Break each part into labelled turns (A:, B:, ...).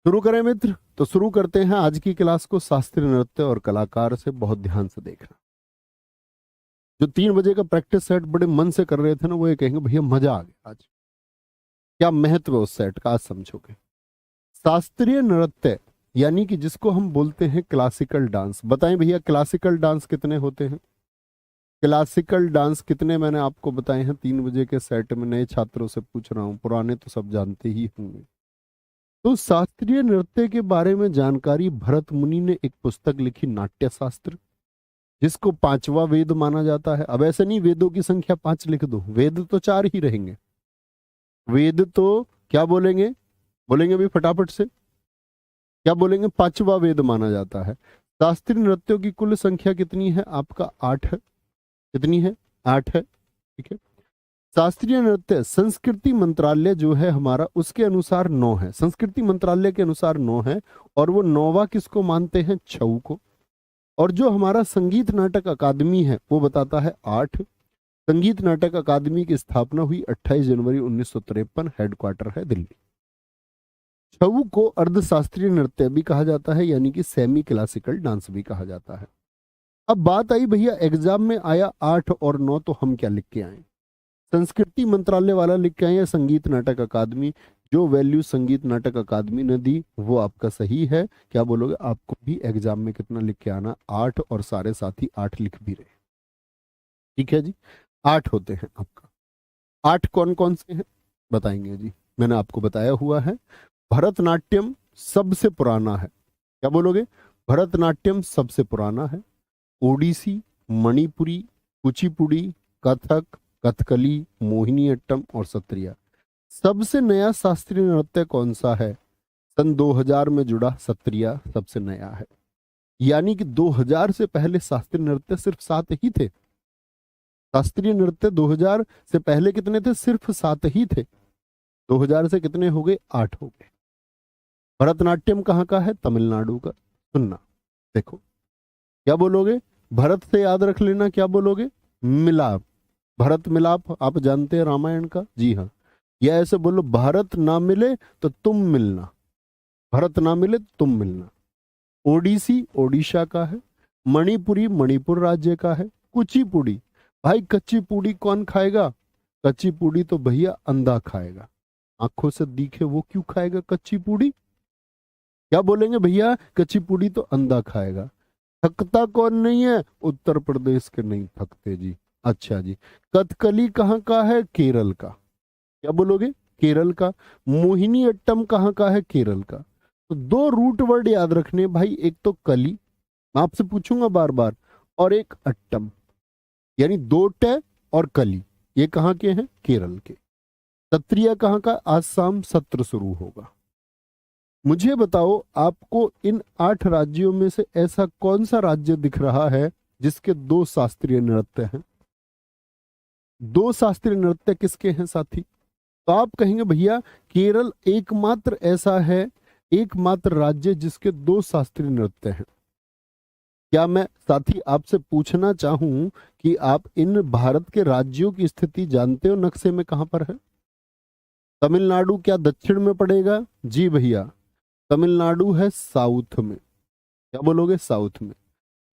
A: शुरू करें मित्र। तो शुरू करते हैं आज की क्लास को शास्त्रीय नृत्य और कलाकार से। बहुत ध्यान से देखना। जो 3 बजे का प्रैक्टिस सेट बड़े मन से कर रहे थे ना, वो ये कहेंगे भैया मजा आ गया। आज क्या महत्व है उस सेट का, आज समझोगे। शास्त्रीय नृत्य यानी कि जिसको हम बोलते हैं क्लासिकल डांस। बताएं भैया, क्लासिकल डांस कितने होते हैं? क्लासिकल डांस कितने मैंने आपको बताए हैं 3 बजे के सेट में? नए छात्रों से पूछ रहा हूं, पुराने तो सब जानते ही होंगे। तो शास्त्रीय नृत्य के बारे में जानकारी भरत मुनि ने एक पुस्तक लिखी, नाट्य शास्त्र, जिसको 5वां वेद माना जाता है। अब ऐसे नहीं वेदों की संख्या 5 लिख दो, वेद तो 4 ही रहेंगे। वेद तो क्या बोलेंगे? बोलेंगे भी फटाफट से, क्या बोलेंगे? 5वां वेद माना जाता है। शास्त्रीय नृत्यों की कुल संख्या कितनी है आपका? 8 है। कितनी है? 8 है। ठीक है। शास्त्रीय नृत्य संस्कृति मंत्रालय जो है हमारा, उसके अनुसार 9 है। संस्कृति मंत्रालय के अनुसार 9 है। और वो 9वां किसको मानते हैं? छऊ को। और जो हमारा संगीत नाटक अकादमी है वो बताता है 8। संगीत नाटक अकादमी की स्थापना हुई 28 जनवरी 1953। हेडक्वार्टर है दिल्ली। छऊ को अर्धशास्त्रीय नृत्य भी कहा जाता है, यानी कि सेमी क्लासिकल डांस भी कहा जाता है। अब बात आई भैया, एग्जाम में आया 8 और 9, तो हम क्या लिख के आए? संस्कृति मंत्रालय वाला लिख के आए या संगीत नाटक अकादमी? जो वैल्यू संगीत नाटक अकादमी ने दी वो आपका सही है। क्या बोलोगे? आपको भी एग्जाम में कितना लिख के आना? 8। और सारे साथी 8 लिख भी रहे। ठीक है जी, 8 होते हैं आपका। 8 कौन कौन से हैं बताएंगे जी। मैंने आपको बताया हुआ है। भरतनाट्यम सबसे पुराना है। क्या बोलोगे? भरतनाट्यम सबसे पुराना है। ओडिसी, मणिपुरी, कुचिपुड़ी, कथक, कथकली, मोहिनीअट्टम और सत्रिया। सबसे नया शास्त्रीय नृत्य कौन सा है? सन 2000 में जुड़ा सत्रिया सबसे नया है। यानी कि 2000 से पहले शास्त्रीय नृत्य सिर्फ 7 ही थे। शास्त्रीय नृत्य 2000 से पहले कितने थे? सिर्फ 7 ही थे। 2000 से कितने हो गए? 8 हो गए। भरतनाट्यम कहाँ का है? तमिलनाडु का। सुनना, देखो क्या बोलोगे? भरत से याद रख लेना, क्या बोलोगे? मिलाप। भरत मिलाप आप जानते हैं रामायण का? जी हाँ। या ऐसे बोलो, भारत ना मिले तो तुम मिलना। भरत ना मिले तो तुम मिलना। ओडिसी ओडिशा का है। मणिपुरी मणिपुर राज्य का है। कुचिपुड़ी, भाई कच्ची पूड़ी कौन खाएगा? कच्ची पूड़ी तो भैया अंधा खाएगा। आंखों से दिखे वो क्यों खाएगा कच्ची पूड़ी? क्या बोलेंगे भैया? कच्ची पूड़ी तो अंधा खाएगा। थकता कौन नहीं है? उत्तर प्रदेश के नहीं थकते जी। अच्छा जी। कथकली कहाँ का है? केरल का। क्या बोलोगे? केरल का। मोहिनी अट्टम कहाँ का है? केरल का। तो 2 रूट वर्ड याद रखने भाई, एक तो कली, मैं आपसे पूछूंगा बार बार, और एक अट्टम, यानी 2 टे और कली। ये कहाँ के हैं? केरल के। सत्रिया कहाँ का? आज शाम सत्र शुरू होगा। मुझे बताओ, आपको इन 8 राज्यों में से ऐसा कौन सा राज्य दिख रहा है जिसके 2 शास्त्रीय नृत्य हैं? 2 शास्त्रीय नृत्य किसके हैं साथी? तो आप कहेंगे भैया केरल एकमात्र ऐसा है, एकमात्र राज्य जिसके 2 शास्त्रीय नृत्य हैं। क्या मैं साथी आपसे पूछना चाहूं कि आप इन भारत के राज्यों की स्थिति जानते हो? नक्शे में कहां पर है? तमिलनाडु क्या दक्षिण में पड़ेगा? जी भैया, तमिलनाडु है साउथ में। क्या बोलोगे? साउथ में।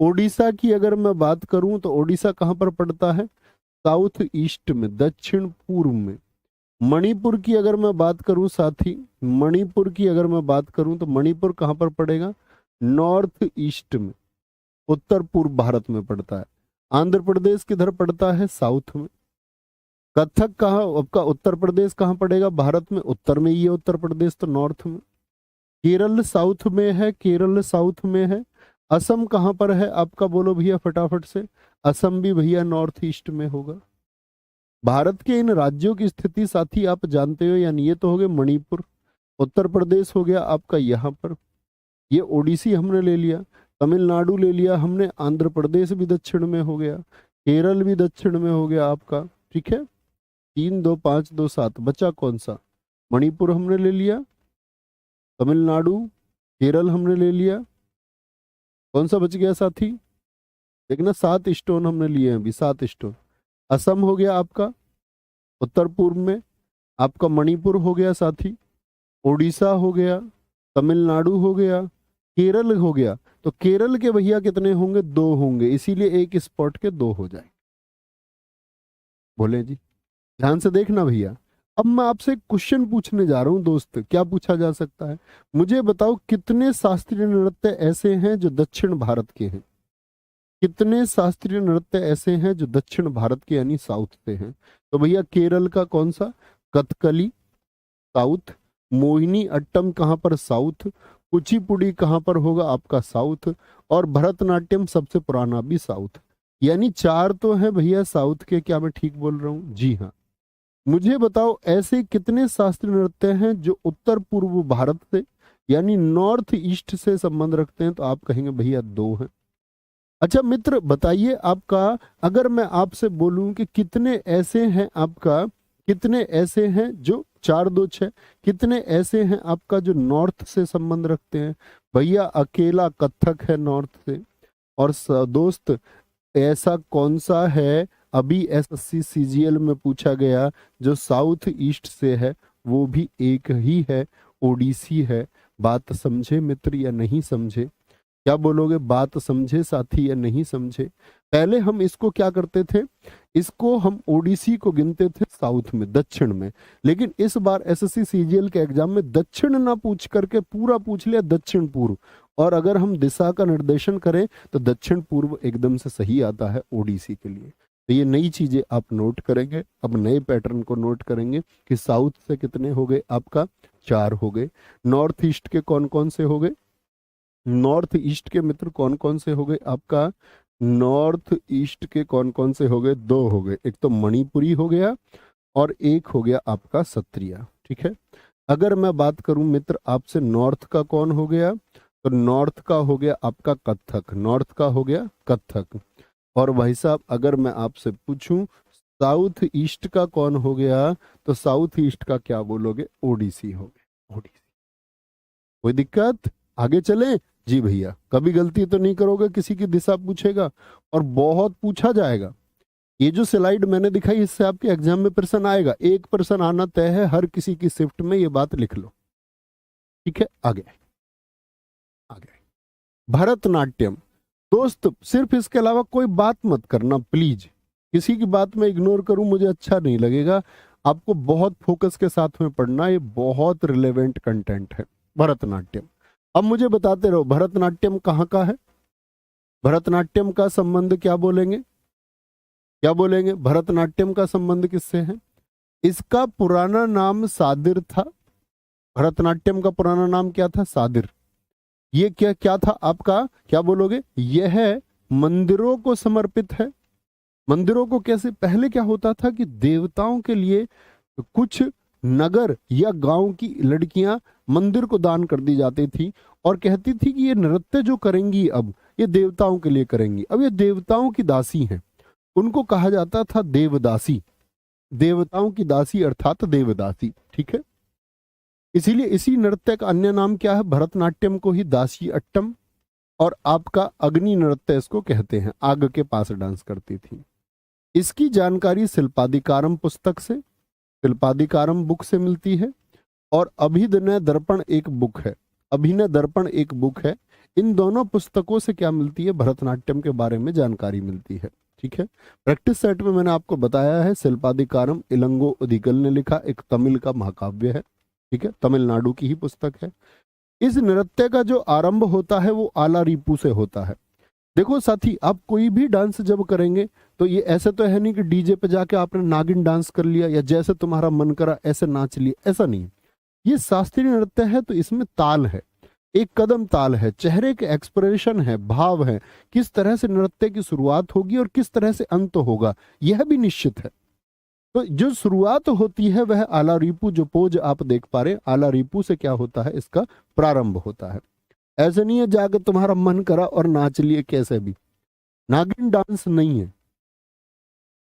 A: ओडिशा की अगर मैं बात करूं तो ओडिशा कहां पर पड़ता है? साउथ ईस्ट में, दक्षिण पूर्व में। मणिपुर की अगर मैं बात करूं साथी, मणिपुर की अगर मैं बात करूं तो मणिपुर कहां पर पड़ेगा? नॉर्थ ईस्ट में, उत्तर पूर्व भारत में पड़ता है। आंध्र प्रदेश किधर पड़ता है? साउथ में। कथक कहाँ आपका? उत्तर प्रदेश कहाँ पड़ेगा भारत में? उत्तर में ही है उत्तर प्रदेश, तो नॉर्थ में। केरल साउथ में है, केरल साउथ में है। असम कहाँ पर है आपका? बोलो भैया फटाफट से। असम भी भैया नॉर्थ ईस्ट में होगा। भारत के इन राज्यों की स्थिति साथी आप जानते हो, यानी ये तो हो गए मणिपुर। उत्तर प्रदेश हो गया आपका यहाँ पर, ये ओडिसी हमने ले लिया। तमिलनाडु ले लिया हमने। आंध्र प्रदेश भी दक्षिण में हो गया। केरल भी दक्षिण में हो गया आपका। ठीक है। 3 2 5 2 7 बचा कौन सा? मणिपुर हमने ले लिया, तमिलनाडु, केरल हमने ले लिया। कौन सा बच गया साथी? देखना, 7 स्टोन हमने लिए हैं अभी, 7 स्टोन। असम हो गया आपका उत्तर पूर्व में, आपका मणिपुर हो गया साथी, ओडिशा हो गया, तमिलनाडु हो गया, केरल हो गया। तो केरल के भैया कितने होंगे? 2 होंगे, इसीलिए एक स्पॉट के 2 हो जाए। बोले जी, ध्यान से देखना भैया। अब मैं आपसे एक क्वेश्चन पूछने जा रहा हूं दोस्त, क्या पूछा जा सकता है? मुझे बताओ कितने शास्त्रीय नृत्य ऐसे हैं जो दक्षिण भारत के हैं? कितने शास्त्रीय नृत्य ऐसे हैं जो दक्षिण भारत के यानी साउथ से हैं? तो भैया केरल का कौन सा? कथकली साउथ। मोहिनी अट्टम कहां पर? साउथ। कुचिपुड़ी कहां पर होगा? आपका साउथ। और भरतनाट्यम सबसे पुराना भी साउथ। यानी 4 तो है भैया साउथ के। क्या मैं ठीक बोल रहा हूं? जी हाँ। मुझे बताओ ऐसे कितने शास्त्रीय नृत्य हैं जो उत्तर पूर्व भारत से यानी नॉर्थ ईस्ट से संबंध रखते हैं? तो आप कहेंगे भैया 2 हैं। अच्छा मित्र बताइए आपका, अगर मैं आपसे बोलूं कि कितने ऐसे हैं आपका, कितने ऐसे हैं जो 4 2 6, कितने ऐसे हैं आपका जो नॉर्थ से संबंध रखते हैं? भैया अकेला कथक है नॉर्थ से। और दोस्त ऐसा कौन सा है अभी एसएससी सीजीएल में पूछा गया जो साउथ ईस्ट से है? वो भी एक ही है, ओडिसी है। बात समझे मित्र या नहीं समझे? क्या बोलोगे? बात समझे साथी या नहीं समझे? पहले हम इसको क्या करते थे, इसको हम ओडिसी को गिनते थे साउथ में, दक्षिण में। लेकिन इस बार एसएससी सीजीएल के एग्जाम में दक्षिण ना पूछ करके पूरा पूछ लिया दक्षिण पूर्व। और अगर हम दिशा का निर्देशन करें तो दक्षिण पूर्व एकदम से सही आता है ओडिसी के लिए। तो ये नई चीजें आप नोट करेंगे, अब नए पैटर्न को नोट करेंगे कि साउथ से कितने हो गए? आपका 4 हो गए। नॉर्थ ईस्ट के कौन कौन से हो गए? नॉर्थ ईस्ट के मित्र कौन कौन से हो गए? आपका नॉर्थ ईस्ट के कौन कौन से हो गए? 2 हो गए। एक तो मणिपुरी हो गया और एक हो गया आपका सत्रिया। ठीक है। अगर मैं बात करूं मित्र आपसे नॉर्थ का कौन हो गया, तो नॉर्थ का हो गया आपका कथक। नॉर्थ का हो गया कथक। और भाई साहब अगर मैं आपसे पूछूं साउथ ईस्ट का कौन हो गया, तो साउथ ईस्ट का क्या बोलोगे? ओडिसी हो गया। ओडिसी। कोई दिक्कत? आगे चलें? जी भैया, कभी गलती तो नहीं करोगे? किसी की दिशा पूछेगा और बहुत पूछा जाएगा। ये जो स्लाइड मैंने दिखाई इससे आपके एग्जाम में प्रश्न आएगा, 1 प्रश्न आना तय है हर किसी की शिफ्ट में, ये बात लिख लो। ठीक है। आगे आगे भरतनाट्यम। दोस्त सिर्फ इसके अलावा कोई बात मत करना प्लीज। किसी की बात में इग्नोर करूं मुझे अच्छा नहीं लगेगा। आपको बहुत फोकस के साथ में पढ़ना, ये बहुत रिलेवेंट कंटेंट है। भरतनाट्यम, अब मुझे बताते रहो भरतनाट्यम कहाँ का है? भरतनाट्यम का संबंध क्या बोलेंगे? क्या बोलेंगे? भरतनाट्यम का संबंध किससे है? इसका पुराना नाम सादिर था। भरतनाट्यम का पुराना नाम क्या था? सादिर। ये क्या क्या था आपका? क्या बोलोगे? यह मंदिरों को समर्पित है। मंदिरों को कैसे? पहले क्या होता था कि देवताओं के लिए कुछ नगर या गांव की लड़कियां मंदिर को दान कर दी जाती थी और कहती थी कि ये नृत्य जो करेंगी अब ये देवताओं के लिए करेंगी। अब ये देवताओं की दासी हैं, उनको कहा जाता था देवदासी। देवताओं की दासी अर्थात देवदासी। ठीक है। इसीलिए इसी नृत्य का अन्य नाम क्या है? भरतनाट्यम को ही दासी अट्टम और आपका अग्नि नृत्य इसको कहते हैं। आग के पास डांस करती थी। इसकी जानकारी शिल्पादिकारम पुस्तक से, शिल्पादिकारम बुक से मिलती है। और अभिनय दर्पण एक बुक है, अभिनय दर्पण एक बुक है। इन दोनों पुस्तकों से क्या मिलती है? भरतनाट्यम के बारे में जानकारी मिलती है। ठीक है। प्रैक्टिस सेट में मैंने आपको बताया है शिल्पादिकारम इलंगो उदिगल ने लिखा, एक तमिल का महाकाव्य है। ठीक है, तमिलनाडु की ही पुस्तक है। इस नृत्य का जो आरंभ होता है वो आला रिपू से होता है। देखो साथी, आप कोई भी डांस जब करेंगे तो ये ऐसे तो है नहीं कि डीजे पे जाके आपने नागिन डांस कर लिया या जैसे तुम्हारा मन करा ऐसे नाच लिया, ऐसा नहीं। ये शास्त्रीय नृत्य है तो इसमें ताल है, एक कदम ताल है, चेहरे के एक्सप्रेशन है, भाव है, किस तरह से नृत्य की शुरुआत होगी और किस तरह से अंत होगा यह भी निश्चित है। तो जो शुरुआत होती है वह आला रिपू, जो पोज आप देख पा रहे हैं आला रिपू से क्या होता है? इसका प्रारंभ होता है। ऐसे नहीं है जाकर तुम्हारा मन करा और नाच लिए, कैसे भी नागिन डांस नहीं है।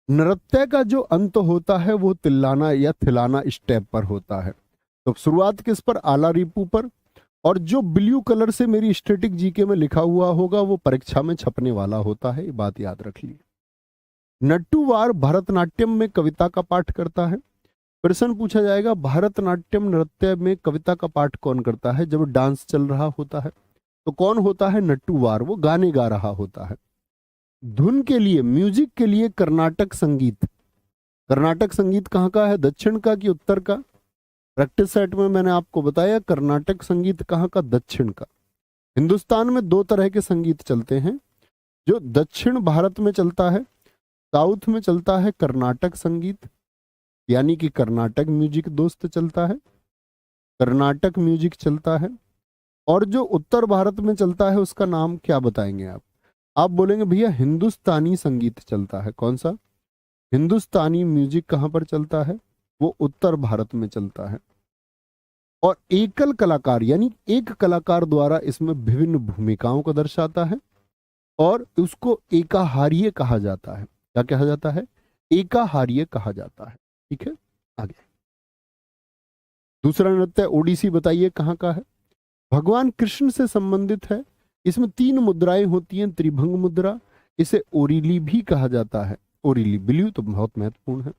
A: नृत्य का जो अंत होता है वो तिल्लाना या थिलाना स्टेप पर होता है। तो शुरुआत किस पर? आला रिपू पर। और जो ब्लू कलर से मेरी स्टैटिक जीके में लिखा हुआ होगा वो परीक्षा में छपने वाला होता है, ये बात याद रख लीजिए। नट्टूवार भरतनाट्यम में कविता का पाठ करता है। प्रश्न पूछा जाएगा भरतनाट्यम नृत्य में कविता का पाठ कौन करता है जब डांस चल रहा होता है? तो कौन होता है? नट्टूवार, वो गाने गा रहा होता है। धुन के लिए, म्यूजिक के लिए कर्नाटक संगीत, कर्नाटक संगीत कहाँ का है? दक्षिण का कि उत्तर का? प्रैक्टिस सेट में मैंने आपको बताया कर्नाटक संगीत कहाँ का? दक्षिण का। हिंदुस्तान में दो तरह के संगीत चलते हैं, जो दक्षिण भारत में चलता है, साउथ में चलता है कर्नाटक संगीत, यानी कि कर्नाटक म्यूजिक दोस्त चलता है, कर्नाटक म्यूजिक चलता है। और जो उत्तर भारत में चलता है उसका नाम क्या बताएंगे आप? आप बोलेंगे भैया हिंदुस्तानी संगीत चलता है। कौन सा? हिंदुस्तानी म्यूजिक कहां पर चलता है? वो उत्तर भारत में चलता है। और एकल कलाकार, यानी एक कलाकार द्वारा इसमें विभिन्न भूमिकाओं को दर्शाता है और उसको एकाहार्य कहा जाता है। क्या कहा जाता है? एकाहार्य कहा जाता है। ठीक है, आगे दूसरा नृत्य ओडिसी, बताइए कहाँ का है? भगवान कृष्ण से संबंधित है। इसमें 3 मुद्राएं होती हैं, त्रिभंग मुद्रा, इसे ओरिली भी कहा जाता है। ओरिली बिलीव तो बहुत महत्वपूर्ण है।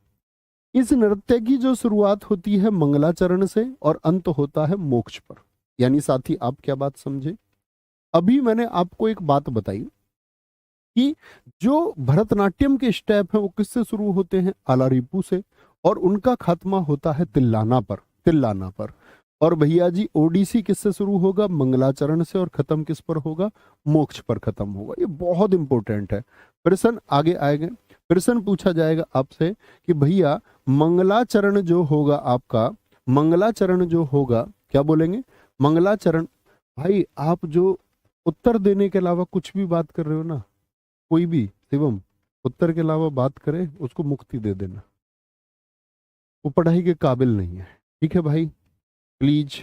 A: इस नृत्य की जो शुरुआत होती है मंगलाचरण से और अंत होता है मोक्ष पर। यानी साथी आप क्या बात समझे? अभी मैंने आपको एक बात बताई कि जो भरतनाट्यम के स्टेप हैं वो किससे शुरू होते हैं? आलारिपू से, और उनका खात्मा होता है तिल्लाना पर, तिल्लाना पर। और भैया जी ओडिसी किससे शुरू होगा? मंगलाचरण से, और खत्म किस पर होगा? मोक्ष पर खत्म होगा। ये बहुत इंपॉर्टेंट है। प्रश्न आगे आएंगे। प्रश्न पूछा जाएगा आपसे कि भैया मंगलाचरण जो होगा आपका, मंगलाचरण जो होगा, क्या बोलेंगे? मंगलाचरण। भाई आप जो उत्तर देने के अलावा कुछ भी बात कर रहे हो ना, कोई भी शिवम उत्तर के अलावा बात करे उसको मुक्ति दे देना, वो पढ़ाई के काबिल नहीं है। ठीक है भाई, प्लीज।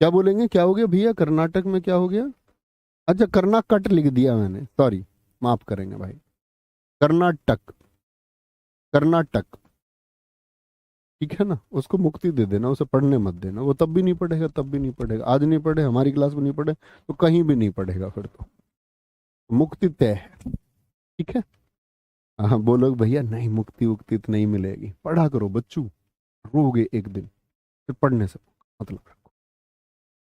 A: क्या बोलेंगे? क्या हो गया भैया? कर्नाटक में क्या हो गया? अच्छा, कर्नाटक लिख दिया मैंने, सॉरी, माफ करेंगे भाई। कर्नाटक, कर्नाटक, ठीक है ना, उसको मुक्ति दे देना, उसे पढ़ने मत देना। वो तब भी नहीं पढ़ेगा, तब भी नहीं पढ़ेगा, आज नहीं पढ़े, हमारी क्लास में नहीं पढ़े तो कहीं भी नहीं पढ़ेगा, फिर तो मुक्ति तय है। ठीक है, हाँ बोलो भैया नहीं मुक्ति उक्ति तो नहीं मिलेगी, पढ़ा करो बच्चों, रोगे एक दिन, फिर पढ़ने से मतलब रखो।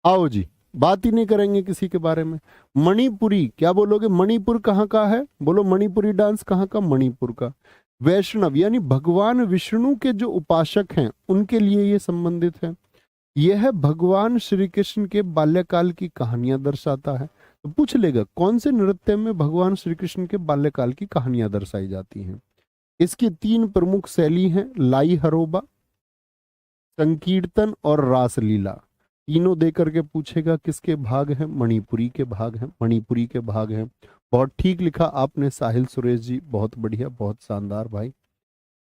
A: आओ जी, बात ही नहीं करेंगे किसी के बारे में। मणिपुरी, क्या बोलोगे? मणिपुर कहाँ का है? बोलो मणिपुरी डांस कहाँ का? मणिपुर का। वैष्णव, यानी भगवान विष्णु के जो उपासक हैं उनके लिए ये संबंधित है। यह भगवान श्री कृष्ण के बाल्यकाल की कहानियां दर्शाता है। तो पूछ लेगा कौन से नृत्य में भगवान श्री कृष्ण के बाल्यकाल की कहानियां दर्शाई जाती हैं? इसकी 3 प्रमुख शैली हैं, लाई हरोबा, संकीर्तन और रासलीला। तीनों दे करके पूछेगा किसके भाग हैं? मणिपुरी के भाग हैं, मणिपुरी के भाग हैं। बहुत ठीक लिखा आपने साहिल सुरेश जी, बहुत बढ़िया, बहुत शानदार भाई।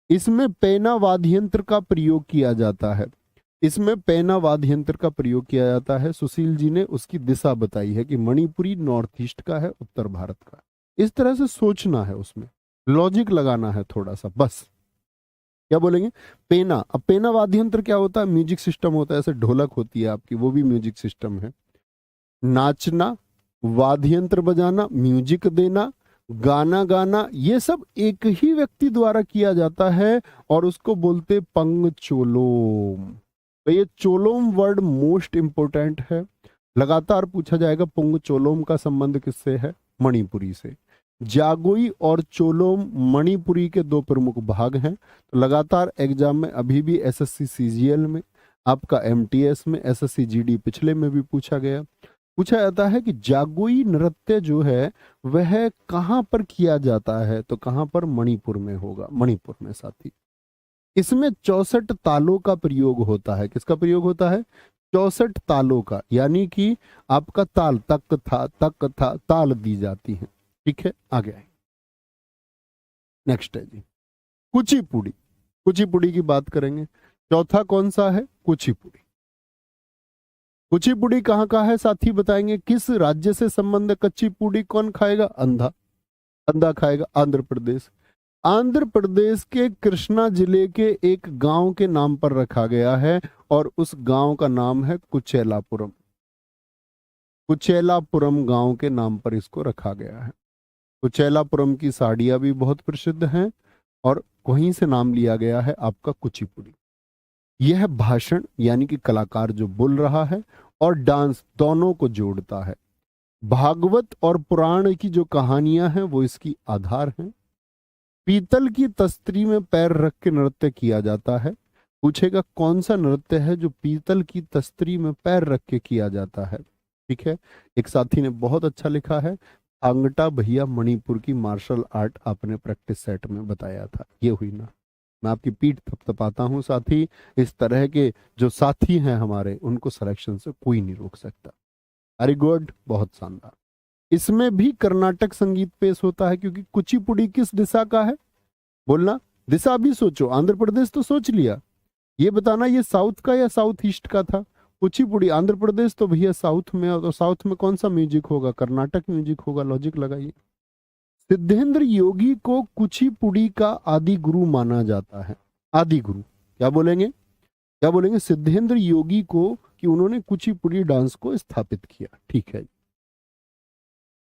A: इसमें पैना वाद्य यंत्र का प्रयोग किया जाता है, इसमें पैना वाद्य यंत्र का प्रयोग किया जाता है। सुशील जी ने उसकी दिशा बताई है कि मणिपुरी नॉर्थ ईस्ट का है, उत्तर भारत का। इस तरह से सोचना है, उसमें लॉजिक लगाना है थोड़ा सा, बस। क्या बोलेंगे? पेना। अब पेना वाद्य यंत्र क्या होता है? म्यूजिक सिस्टम होता है, ऐसे ढोलक होती है आपकी, वो भी म्यूजिक सिस्टम है। नाचना, वाद्य यंत्र बजाना, म्यूजिक देना, गाना गाना, ये सब एक ही व्यक्ति द्वारा किया जाता है और उसको बोलते पंगचोलोम। तो ये चोलोम वर्ड मोस्ट इंपोर्टेंट है। लगातार पूछा जाएगा पंगचोलोम का संबंध किससे है? मणिपुरी से। जागोई और चोलोम मणिपुरी के 2 प्रमुख भाग हैं। तो लगातार एग्जाम में अभी भी एसएससी सीजीएल में, आपका एमटीएस में, एसएससी जीडी पिछले में भी पूछा गया, पूछा जाता है कि जागोई नृत्य जो है वह कहां पर किया जाता है? तो कहां पर? मणिपुर में होगा, मणिपुर में साथी। इसमें 64 तालों का प्रयोग होता है। किसका प्रयोग होता है? 64 तालों का, यानी कि आपका ताल तक था, तक था, ताल दी जाती है। ठीक है, आगे आए। नेक्स्ट है जी कुचिपुड़ी। कुचिपुड़ी की बात करेंगे। चौथा कौन सा है? कुचिपुड़ी। कुचिपुड़ी कहाँ का है साथी बताएंगे? किस राज्य से संबंध? कुचिपुड़ी कौन खाएगा? अंधा, अंधा खाएगा। आंध्र प्रदेश। आंध्र प्रदेश के कृष्णा जिले के एक गांव के नाम पर रखा गया है और उस गांव का नाम है कुचेलापुरम। कुचेलापुरम गांव के नाम पर इसको रखा गया है। कुचेलापुरम की साड़ियां भी बहुत प्रसिद्ध हैं और वहीं से नाम लिया गया है आपका कुचिपुड़ी। यह भाषण यानी कि कलाकार जो बोल रहा है और डांस दोनों को जोड़ता है। भागवत और पुराण की जो कहानियां हैं वो इसकी आधार हैं। पीतल की तस्तरी में पैर रख के नृत्य किया जाता है। पूछेगा कौन सा नृत्य है जो पीतल की तस्तरी में पैर रख के किया जाता है। ठीक है, एक साथी ने बहुत अच्छा लिखा है, अंगटा भैया मणिपुर की मार्शल आर्ट आपने प्रैक्टिस सेट में बताया था। ये हुई ना, मैं आपकी पीठ थपथपाता हूँ साथी। इस तरह के जो साथी हैं हमारे, उनको सिलेक्शन से कोई नहीं रोक सकता। वेरी गुड, बहुत शानदार। इसमें भी कर्नाटक संगीत पेश होता है, क्योंकि कुचिपुड़ी किस दिशा का है? बोलना, दिशा भी सोचो। आंध्र प्रदेश तो सोच लिया, ये बताना ये साउथ का या साउथ ईस्ट का था। कुचिपुड़ी आंध्र प्रदेश तो भैया साउथ में, और साउथ में कौन सा म्यूजिक होगा? कर्नाटक म्यूजिक होगा। लॉजिक लगाइए। सिद्धेंद्र योगी को कुचिपुड़ी का आदि गुरु माना जाता है। आदि गुरु क्या बोलेंगे? क्या बोलेंगे? सिद्धेंद्र योगी को, कि उन्होंने कुचिपुड़ी डांस को स्थापित किया। ठीक है।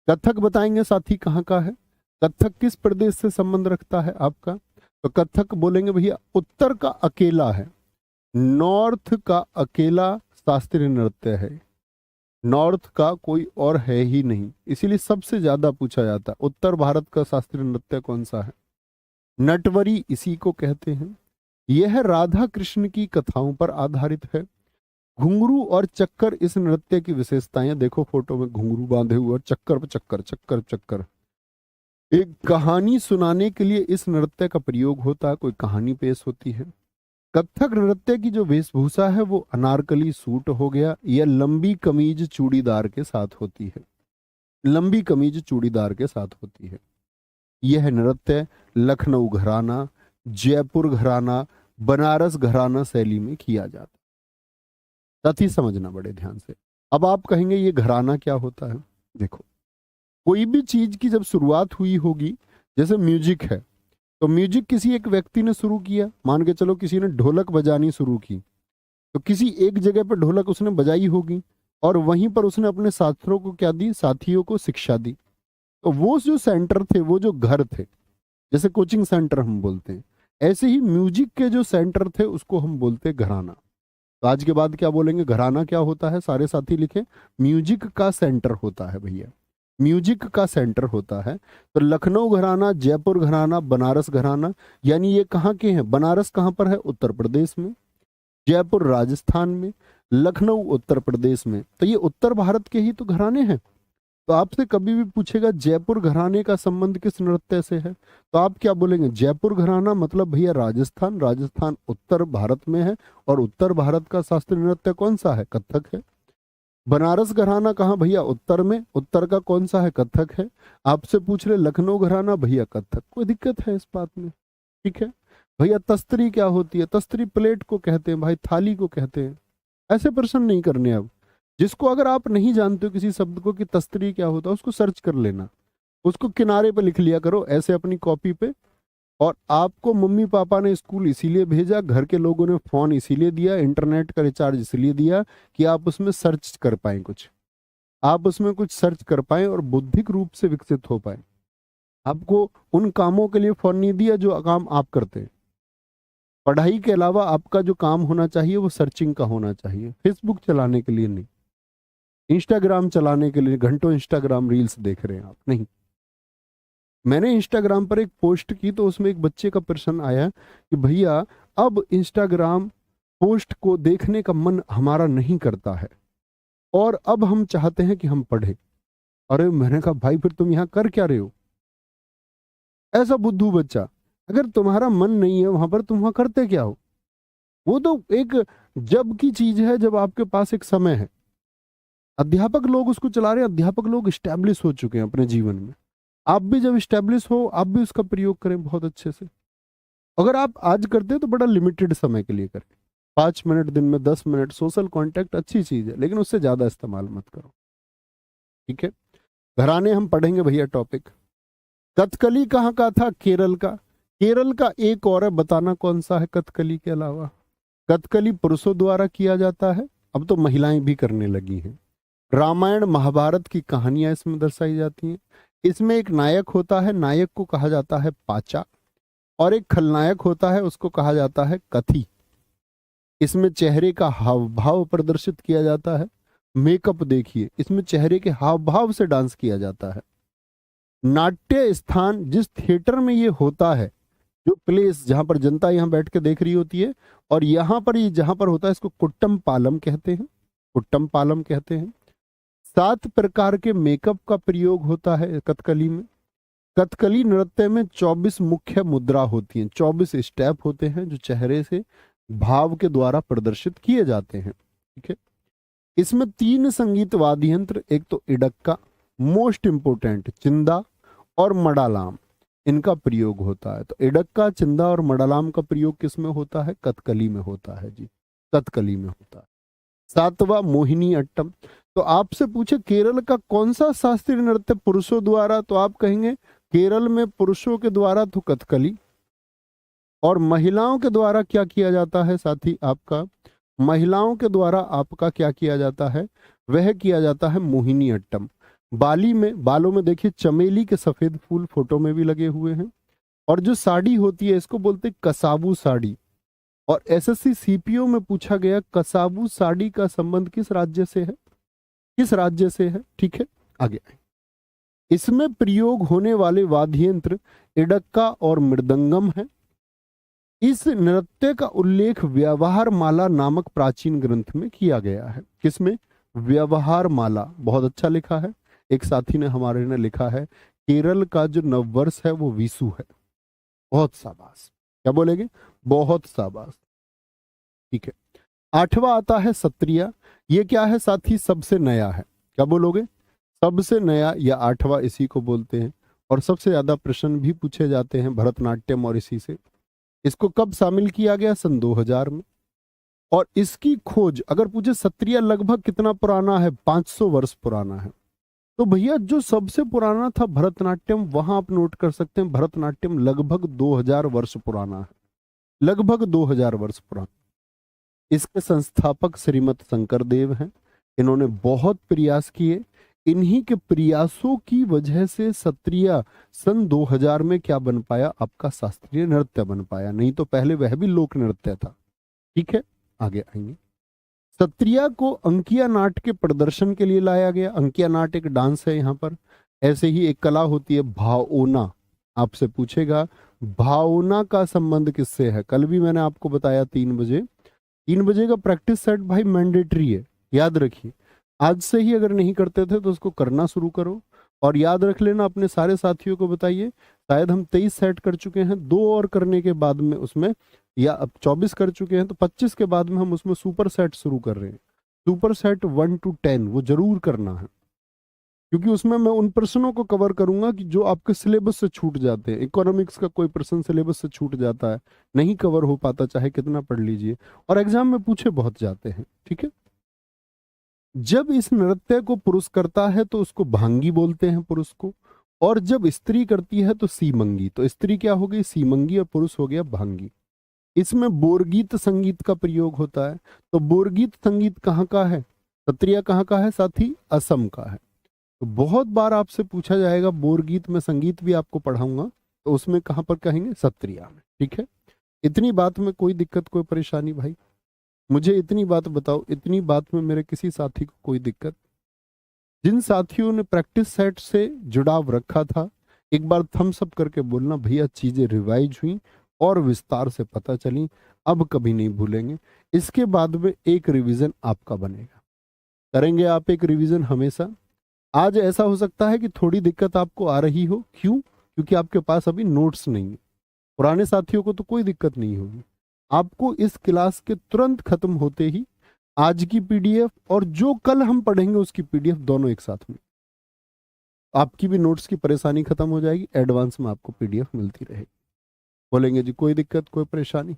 A: कथक बताएंगे साथी कहाँ का है? कथक किस प्रदेश से संबंध रखता है आपका? तो कथक बोलेंगे भैया उत्तर का अकेला है, नॉर्थ का अकेला शास्त्रीय नृत्य है। नॉर्थ का कोई और है ही नहीं, इसीलिए सबसे ज्यादा पूछा जाता है उत्तर भारत का शास्त्रीय नृत्य कौन सा है। नटवरी इसी को कहते हैं। यह राधा कृष्ण की कथाओं पर आधारित है। घुंघरू और चक्कर इस नृत्य की विशेषताएं। देखो फोटो में घुंघरू बांधे हुए और चक्कर पे चक्कर, चक्कर चक्कर। एक कहानी सुनाने के लिए इस नृत्य का प्रयोग होता है, कोई कहानी पेश होती है। कथक नृत्य की जो वेशभूषा है वो अनारकली सूट हो गया, या लंबी कमीज चूड़ीदार के साथ होती है। लंबी कमीज चूड़ीदार के साथ होती है। यह नृत्य लखनऊ घराना, जयपुर घराना, बनारस घराना शैली में किया जाता है। साथ ही समझना बड़े ध्यान से। अब आप कहेंगे ये घराना क्या होता है? देखो, कोई भी चीज की जब शुरुआत हुई होगी, जैसे म्यूजिक है, तो म्यूजिक किसी एक व्यक्ति ने शुरू किया। मान के चलो किसी ने ढोलक बजानी शुरू की, तो किसी एक जगह पर ढोलक उसने बजाई होगी, और वहीं पर उसने अपने साथियों को क्या दी? साथियों को शिक्षा दी। तो वो जो सेंटर थे, वो जो घर थे, जैसे कोचिंग सेंटर हम बोलते हैं, ऐसे ही म्यूजिक के जो सेंटर थे उसको हम बोलते हैं घराना। तो आज के बाद क्या बोलेंगे? घराना क्या होता है? सारे साथी लिखें, म्यूजिक का सेंटर होता है भैया, म्यूजिक का सेंटर होता है। तो लखनऊ घराना, जयपुर घराना, बनारस घराना, यानी ये कहाँ के हैं? बनारस कहाँ पर है? उत्तर प्रदेश में। जयपुर राजस्थान में, लखनऊ उत्तर प्रदेश में। तो ये उत्तर भारत के ही तो घराने हैं। तो आपसे कभी भी पूछेगा जयपुर घराने का संबंध किस नृत्य से है, तो आप क्या बोलेंगे? जयपुर घराना मतलब भैया राजस्थान। राजस्थान उत्तर भारत में है, और उत्तर भारत का शास्त्रीय नृत्य कौन सा है? कथक है। बनारस घराना कहाँ भैया? उत्तर में। उत्तर का कौन सा है? कथक है। आपसे पूछ रहे लखनऊ घराना, भैया कथक। कोई दिक्कत है इस बात में? ठीक है भैया। तस्तरी क्या होती है? तस्तरी प्लेट को कहते हैं भाई, थाली को कहते हैं। ऐसे प्रश्न नहीं करने। अब जिसको अगर आप नहीं जानते हो किसी शब्द को कि तस्तरी क्या होता है, उसको सर्च कर लेना, उसको किनारे पे लिख लिया करो ऐसे अपनी कॉपी पे। और आपको मम्मी पापा ने स्कूल इसीलिए भेजा, घर के लोगों ने फोन इसीलिए दिया, इंटरनेट का रिचार्ज इसलिए दिया कि आप उसमें सर्च कर पाए, कुछ आप उसमें कुछ सर्च कर पाए और बौद्धिक रूप से विकसित हो पाए। आपको उन कामों के लिए फोन नहीं दिया जो काम आप करते हैं। पढ़ाई के अलावा आपका जो काम होना चाहिए वो सर्चिंग का होना चाहिए, फेसबुक चलाने के लिए नहीं, इंस्टाग्राम चलाने के लिए घंटों इंस्टाग्राम रील्स देख रहे हैं आप नहीं। मैंने इंस्टाग्राम पर एक पोस्ट की तो उसमें एक बच्चे का प्रश्न आया कि भैया अब इंस्टाग्राम पोस्ट को देखने का मन हमारा नहीं करता है और अब हम चाहते हैं कि हम पढ़े। अरे मैंने कहा भाई फिर तुम यहाँ कर क्या रहे हो? ऐसा बुद्धू बच्चा, अगर तुम्हारा मन नहीं है वहां पर तुम वहां करते क्या हो? वो तो एक जब की चीज है, जब आपके पास एक समय है। अध्यापक लोग उसको चला रहे हैं, अध्यापक लोग स्टैब्लिश हो चुके हैं अपने जीवन में। आप भी जब स्टैब्लिश हो आप भी उसका प्रयोग करें बहुत अच्छे से। अगर आप आज करते हैं तो बड़ा लिमिटेड समय के लिए करें, 5 मिनट दिन में, 10 मिनट। सोशल कांटेक्ट अच्छी चीज है लेकिन उससे ज्यादा इस्तेमाल मत करो। ठीक है, घराने हम पढ़ेंगे भैया टॉपिक। कथकली कहाँ का था? केरल का। केरल का एक और है, बताना कौन सा है कथकली के अलावा? कथकली पुरुषों द्वारा किया जाता है, अब तो महिलाएं भी करने लगी हैं। रामायण महाभारत की कहानियां इसमें दर्शाई जाती हैं। इसमें एक नायक होता है, नायक को कहा जाता है पाचा, और एक खलनायक होता है उसको कहा जाता है कथी। इसमें चेहरे का हाव भाव प्रदर्शित किया जाता है। मेकअप देखिए, इसमें चेहरे के हाव भाव से डांस किया जाता है। नाट्य स्थान, जिस थिएटर में ये होता है, जो प्लेस जहां पर जनता यहां बैठ के देख रही होती है, और यहां पर ये जहां पर होता है, इसको कुट्टम पालम कहते हैं। कुट्टम पालम कहते हैं। 7 प्रकार के मेकअप का प्रयोग होता है कथकली में। कथकली नृत्य में 24 मुख्य मुद्रा होती हैं, 24 स्टेप होते हैं जो चेहरे से भाव के द्वारा प्रदर्शित किए जाते हैं। ठीक है। इसमें 3 संगीत वाद्य यंत्र, एक तो इडक्का, मोस्ट इंपोर्टेंट चिंदा और मडालाम, इनका प्रयोग होता है। तो इडक्का, चिंदा और मडालाम का प्रयोग किस में होता है? कथकली में होता है जी, कथकली में होता है। 7वां मोहिनी अट्टम। तो आपसे पूछे केरल का कौन सा शास्त्रीय नृत्य पुरुषों द्वारा, तो आप कहेंगे केरल में पुरुषों के द्वारा तो कथकली, और महिलाओं के द्वारा क्या किया जाता है साथी आपका? महिलाओं के द्वारा आपका क्या किया जाता है? वह किया जाता है मोहिनी अट्टम। बालों में देखिए चमेली के सफेद फूल फोटो में भी लगे हुए हैं। और जो साड़ी होती है इसको बोलते हैं कसाबू साड़ी। और एसएससी सीपीओ में पूछा गया कसाबू साड़ी का संबंध किस राज्य से है? किस राज्य से है? ठीक है, आगे आए। इसमें प्रयोग होने वाले वाद्य यंत्र इडक्का और मृदंगम है। इस नृत्य का उल्लेख व्यवहार माला नामक प्राचीन ग्रंथ में किया गया है। किसमें? व्यवहार माला। बहुत अच्छा लिखा है। एक साथी ने हमारे ने लिखा है केरल का जो नववर्ष है वो विशु है। बहुत शाबाश। क्या बोलेंगे? बहुत शाबाश। ठीक है। 8वां आता है सत्रिया। ये क्या है साथी? सबसे नया है। क्या बोलोगे? सबसे नया या 8वां इसी को बोलते हैं। और सबसे ज्यादा प्रश्न भी पूछे जाते हैं भरतनाट्यम और इसी से। इसको कब शामिल किया गया? सन 2000 में। और इसकी खोज अगर पूछे सत्रिया लगभग कितना पुराना है? 500 वर्ष पुराना है। तो भैया जो सबसे पुराना था भरतनाट्यम, वहां आप नोट कर सकते हैं भरतनाट्यम लगभग 2000 वर्ष पुराना है। लगभग 2000 वर्ष पुराना। इसके संस्थापक श्रीमत शंकर देव हैं। इन्होंने बहुत प्रयास किए। इन्हीं के प्रयासों की वजह से सत्रिया सन 2000 में क्या बन पाया? आपका शास्त्रीय नृत्य बन पाया। नहीं तो पहले वह भी लोक नृत्य था। ठीक है, आगे आएंगे। सत्रिया को अंकिया नाट के प्रदर्शन के लिए लाया गया। अंकिया नाट एक डांस है यहाँ पर। ऐसे ही एक कला होती है भावना। आपसे पूछेगा भावना का संबंध किससे है? कल भी मैंने आपको बताया 3 बजे। 3 बजे का प्रैक्टिस सेट भाई मैंडेटरी है, याद रखिए। आज से ही अगर नहीं करते थे तो उसको करना शुरू करो। और याद रख लेना, अपने सारे साथियों को बताइए। शायद हम 23 सेट कर चुके हैं, 2 और करने के बाद में उसमें, या अब 24 कर चुके हैं तो 25 के बाद में हम उसमें सुपर सेट शुरू कर रहे हैं। सुपर सेट 1 to 10 वो जरूर करना है, क्योंकि उसमें मैं उन प्रश्नों को कवर करूंगा कि जो आपके सिलेबस से छूट जाते हैं। इकोनॉमिक्स का कोई प्रश्न सिलेबस से छूट जाता है, नहीं कवर हो पाता, चाहे कितना पढ़ लीजिए, और एग्जाम में पूछे बहुत जाते हैं। ठीक है। जब इस नृत्य को पुरुष करता है तो उसको भांगी बोलते हैं, पुरुष को। और जब स्त्री करती है तो सीमंगी। तो स्त्री क्या हो गई? सीमंगी, और पुरुष हो गया भांगी। इसमें बोरगीत संगीत का प्रयोग होता है। तो बोरगीत संगीत कहाँ का है? सत्रिया कहाँ का है साथी? असम का है। तो बहुत बार आपसे पूछा जाएगा बोरगीत में संगीत भी आपको पढ़ाऊंगा, तो उसमें कहाँ पर कहेंगे? सत्रिया में। ठीक है। इतनी बात में कोई दिक्कत, कोई परेशानी भाई? मुझे इतनी बात बताओ, इतनी बात में मेरे किसी साथी को कोई दिक्कत? जिन साथियों ने प्रैक्टिस सेट से जुड़ाव रखा था, एक बार थम्स अप करके बोलना भैया चीजें रिवाइज हुई और विस्तार से पता चली, अब कभी नहीं भूलेंगे। इसके बाद में एक रिवीजन आपका बनेगा। करेंगे आप एक रिवीजन हमेशा। आज ऐसा हो सकता है कि थोड़ी दिक्कत आपको आ रही हो। क्यों? क्योंकि आपके पास अभी नोट्स नहीं है। पुराने साथियों को तो कोई दिक्कत नहीं होगी। आपको इस क्लास के तुरंत खत्म होते ही आज की पीडीएफ और जो कल हम पढ़ेंगे उसकी पीडीएफ दोनों एक साथ में, आपकी भी नोट्स की परेशानी खत्म हो जाएगी। एडवांस में आपको पीडीएफ मिलती रहेगी। बोलेंगे जी कोई दिक्कत, कोई परेशानी?